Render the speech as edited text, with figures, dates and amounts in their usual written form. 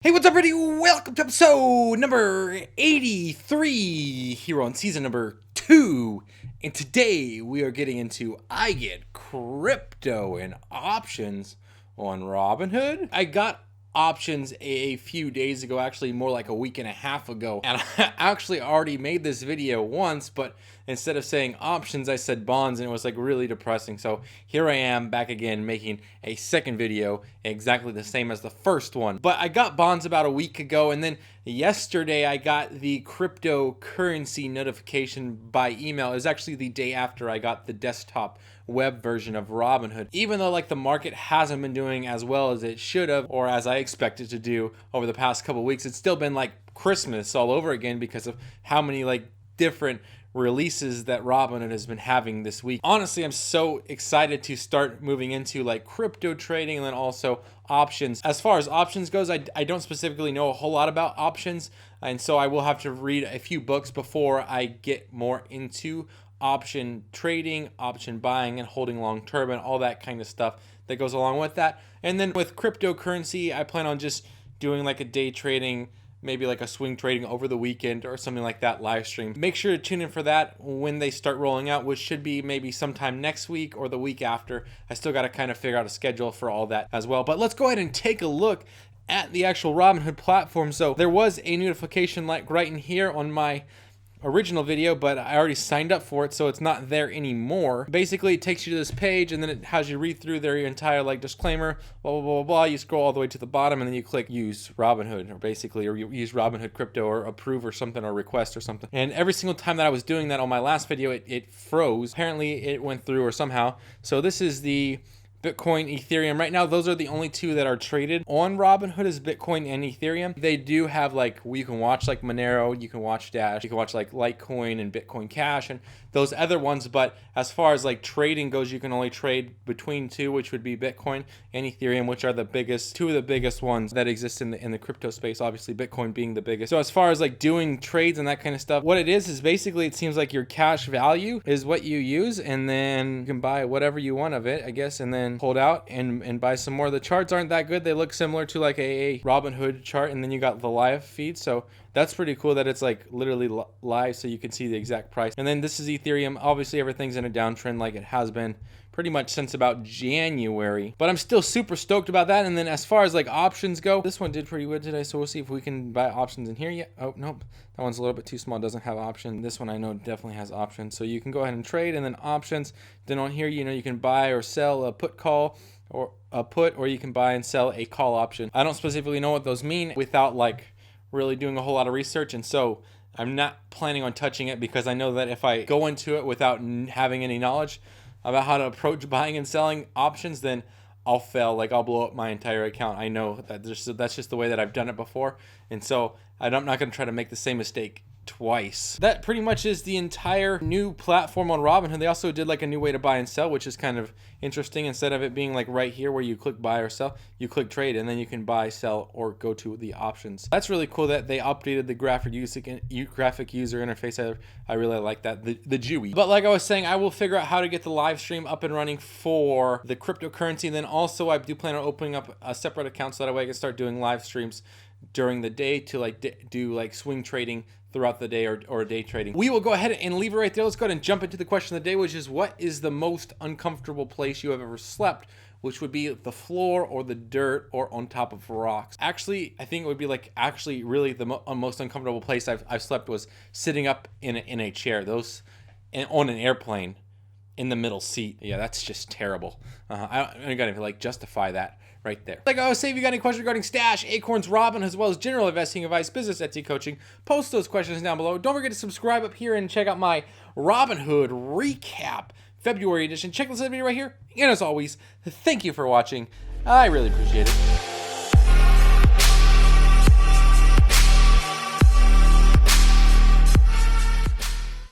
Hey, what's up, everybody? Welcome to episode number 83 here on season number 2. And today we are getting into I get crypto and options on Robinhood. I got options a few days ago, actually more like a week and a half ago, and I actually already made this video once, but instead of saying options I said bonds, and it was like really depressing. So here I am back again making a second video exactly the same as the first one. But I got bonds about a week ago, and then yesterday I got the cryptocurrency notification by email. It was actually the day after I got the desktop web version of Robinhood. Even though like the market hasn't been doing as well as it should have, or as I expected to do over the past couple weeks, it's still been like Christmas all over again because of how many like different releases that Robinhood has been having this week. Honestly, I'm so excited to start moving into like crypto trading and then also options. As far as options goes, I don't specifically know a whole lot about options, and so I will have to read a few books before I get more into option trading, option buying and holding long term, and all that kind of stuff that goes along with that. And then with cryptocurrency, I plan on just doing like a day trading, maybe like a swing trading over the weekend or something like that live stream. Make sure to tune in for that when they start rolling out, which should be maybe sometime next week or the week after. I still got to kind of figure out a schedule for all that as well. But let's go ahead and take a look at the actual Robinhood platform. So there was a notification like right in here on my original video, but I already signed up for it, so it's not there anymore. Basically, it takes you to this page, and then it has you read through their entire like disclaimer, blah blah blah blah blah. You scroll all the way to the bottom, and then you click use Robinhood, or use Robinhood crypto, or approve, or something, or request, or something. And every single time that I was doing that on my last video, it froze. Apparently, it went through or somehow. So this is the Bitcoin, Ethereum. Right now, those are the only two that are traded on Robinhood, is Bitcoin and Ethereum. They do have like, you can watch like Monero, you can watch Dash, you can watch like Litecoin and Bitcoin Cash and those other ones. But as far as like trading goes, you can only trade between two, which would be Bitcoin and Ethereum, which are the biggest, two of the biggest ones that exist in the crypto space. Obviously, Bitcoin being the biggest. So as far as like doing trades and that kind of stuff, what it is basically, it seems like your cash value is what you use, and then you can buy whatever you want of it, I guess, and then hold out and buy some more. The charts aren't that good. They look similar to like a Robinhood chart, and then you got the live feed. So that's pretty cool that it's like literally live, so you can see the exact price. And then this is Ethereum. Obviously, everything's in a downtrend like it has been pretty much since about January, but I'm still super stoked about that. And then as far as like options go, this one did pretty good today, so we'll see if we can buy options in here yet. Oh, nope, that one's a little bit too small, doesn't have option. This one I know definitely has options, so you can go ahead and trade. And then options, then on here, you know, you can buy or sell a put call, or a put, or you can buy and sell a call option. I don't specifically know what those mean without like really doing a whole lot of research, and so I'm not planning on touching it, because I know that if I go into it without having any knowledge about how to approach buying and selling options, then I'll fail. Like, I'll blow up my entire account. I know that that's just the way that I've done it before, and so I'm not going to try to make the same mistake twice. That pretty much is the entire new platform on Robinhood. They also did like a new way to buy and sell, which is kind of interesting. Instead of it being like right here where you click buy or sell, you click trade, and then you can buy, sell, or go to the options. That's really cool that they updated the graphic user interface. I really like that, the GUI. But like I was saying, I will figure out how to get the live stream up and running for the cryptocurrency. And then also I do plan on opening up a separate account, so that way I can start doing live streams during the day to like do like swing trading throughout the day, or day trading. We will go ahead and leave it right there. Let's go ahead and jump into the question of the day, which is, what is the most uncomfortable place you have ever slept? Which would be the floor, or the dirt, or on top of rocks. Actually, I think it would be like really the most uncomfortable place I've slept was sitting up in a chair. On an airplane in the middle seat. Yeah, that's just terrible. I don't got to like justify that right there. Like I was saying, if you got any questions regarding Stash, Acorns, Robin, as well as general investing advice, business, Etsy coaching, post those questions down below. Don't forget to subscribe up here and check out my Robinhood recap February edition. Check this video right here. And as always, thank you for watching. I really appreciate it.